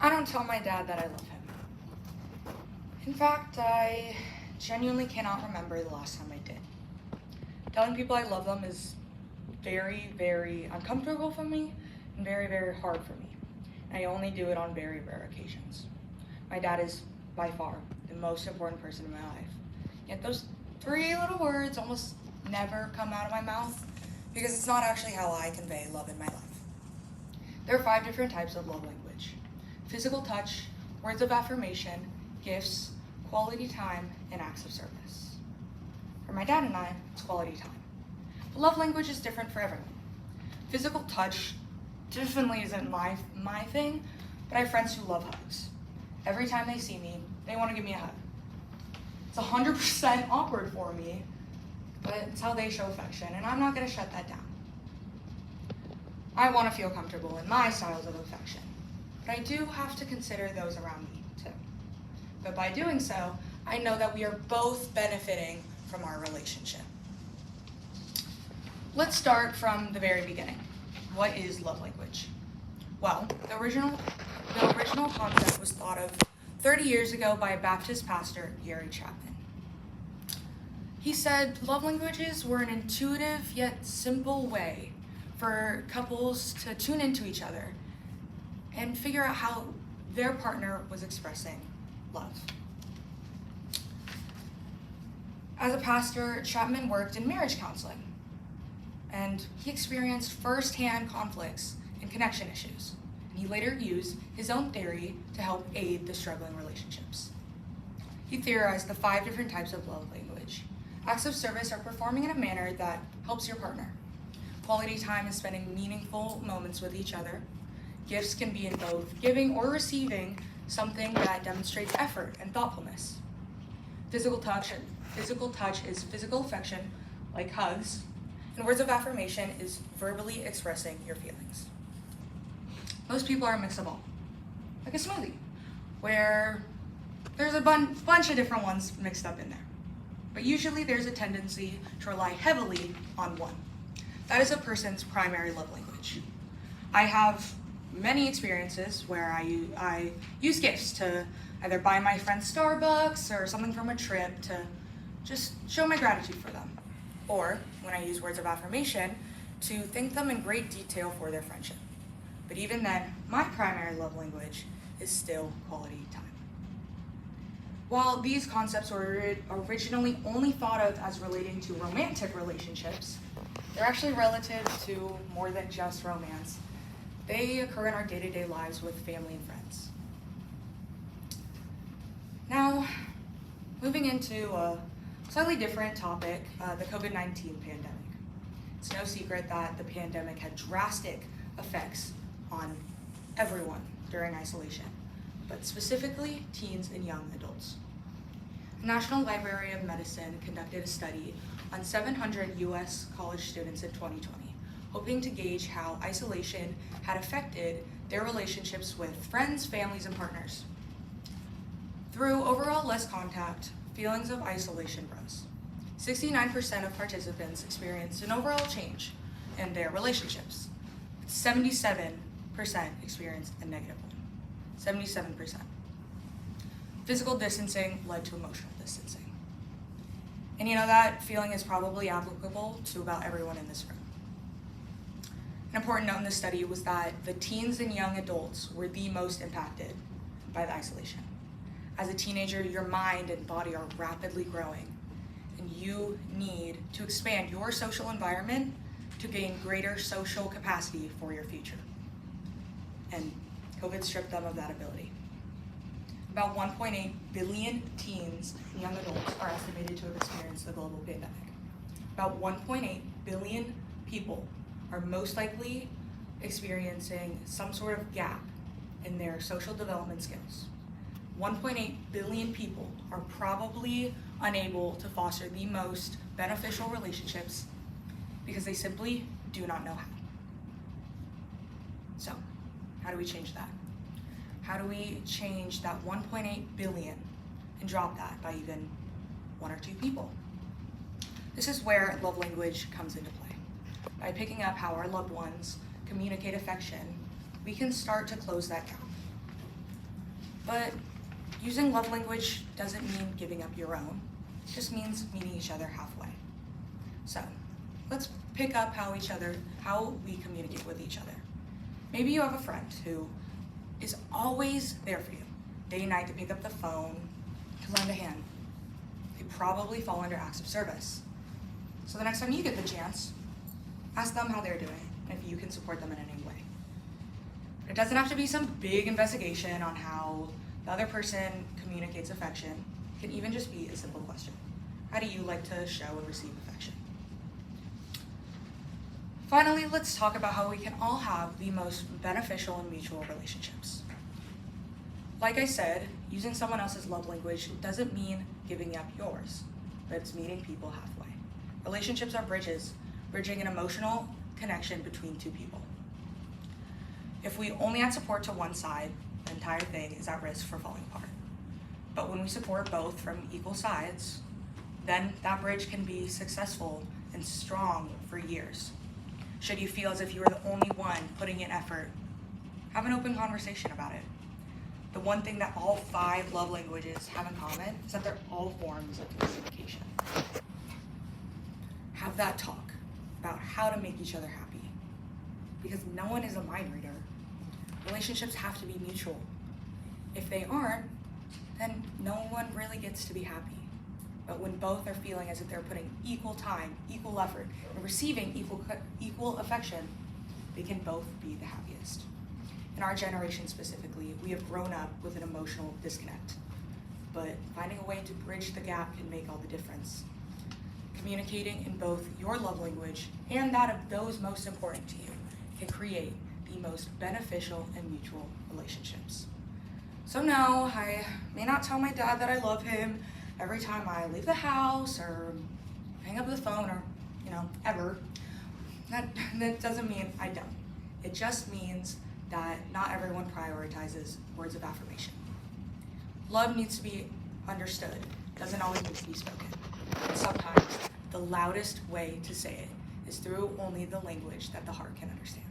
I don't tell my dad that I love him. In fact, I genuinely cannot remember the last time I did. Telling people I love them is very, very uncomfortable for me and very, very hard for me. And I only do it on very rare occasions. My dad is by far the most important person in my life. Yet those three little words almost never come out of my mouth because it's not actually how I convey love in my life. There are 5 different types of love language: physical touch, words of affirmation, gifts, quality time, and acts of service. For my dad and I, it's quality time. But love language is different for everyone. Physical touch definitely isn't my thing, but I have friends who love hugs. Every time they see me, they want to give me a hug. It's 100% awkward for me, but it's how they show affection, and I'm not going to shut that down. I want to feel comfortable in my styles of affection, but I do have to consider those around me too. But by doing so, I know that we are both benefiting from our relationship. Let's start from the very beginning. What is love language? Well, the original concept was thought of 30 years ago by a Baptist pastor, Gary Chapman. He said love languages were an intuitive yet simple way for couples to tune into each other and figure out how their partner was expressing love. As a pastor, Chapman worked in marriage counseling, and he experienced firsthand conflicts and connection issues. And he later used his own theory to help aid the struggling relationships. He theorized the 5 different types of love language. Acts of service are performing in a manner that helps your partner. Quality time is spending meaningful moments with each other. Gifts can be in both giving or receiving something that demonstrates effort and thoughtfulness. Physical touch is physical affection, like hugs, and words of affirmation is verbally expressing your feelings. Most people are a mix of all, like a smoothie, where there's a bunch of different ones mixed up in there. But usually there's a tendency to rely heavily on one. That is a person's primary love language. I have many experiences where I use gifts to either buy my friends Starbucks or something from a trip to just show my gratitude for them. Or when I use words of affirmation to thank them in great detail for their friendship. But even then, my primary love language is still quality time. While these concepts were originally only thought of as relating to romantic relationships, they're actually relative to more than just romance. They occur in our day-to-day lives with family and friends. Now, moving into a slightly different topic, the COVID-19 pandemic. It's no secret that the pandemic had drastic effects on everyone during isolation, but specifically teens and young adults. The National Library of Medicine conducted a study on 700 US college students in 2020, hoping to gauge how isolation had affected their relationships with friends, families, and partners. Through overall less contact, feelings of isolation rose. 69% of participants experienced an overall change in their relationships. 77% experienced a negative one. 77%. Physical distancing led to emotional distancing. And that feeling is probably applicable to about everyone in this room. An important note in this study was that the teens and young adults were the most impacted by the isolation. As a teenager, your mind and body are rapidly growing, and you need to expand your social environment to gain greater social capacity for your future. And COVID stripped them of that ability. About 1.8 billion teens and young adults are estimated to have experienced the global pandemic. About 1.8 billion people are most likely experiencing some sort of gap in their social development skills. 1.8 billion people are probably unable to foster the most beneficial relationships because they simply do not know how. So, how do we change that? How do we change that 1.8 billion and drop that by even 1 or 2 people? This is where love language comes into play. By picking up how our loved ones communicate affection, we can start to close that gap. But using love language doesn't mean giving up your own. It just means meeting each other halfway. So let's pick up how we communicate with each other. Maybe you have a friend who is always there for you, day and night, to pick up the phone, to lend a hand. They probably fall under acts of service. So the next time you get the chance, ask them how they're doing and if you can support them in any way. It doesn't have to be some big investigation on how the other person communicates affection. It can even just be a simple question. How do you like to show and receive affection? Finally, let's talk about how we can all have the most beneficial and mutual relationships. Like I said, using someone else's love language doesn't mean giving up yours, but it's meeting people halfway. Relationships are bridges, bridging an emotional connection between two people. If we only add support to one side, the entire thing is at risk for falling apart. But when we support both from equal sides, then that bridge can be successful and strong for years. Should you feel as if you are the only one putting in effort, have an open conversation about it. The one thing that all 5 love languages have in common is that they're all forms of communication. Have that talk about how to make each other happy, because no one is a mind reader. Relationships have to be mutual. If they aren't, then no one really gets to be happy. But when both are feeling as if they're putting equal time, equal effort, and receiving equal affection, they can both be the happiest. In our generation specifically, we have grown up with an emotional disconnect, but finding a way to bridge the gap can make all the difference. Communicating in both your love language and that of those most important to you can create the most beneficial and mutual relationships. So no, I may not tell my dad that I love him every time I leave the house or hang up the phone or, ever. That doesn't mean I don't. It just means that not everyone prioritizes words of affirmation. Love needs to be understood. It doesn't always need to be spoken. And sometimes the loudest way to say it is through only the language that the heart can understand.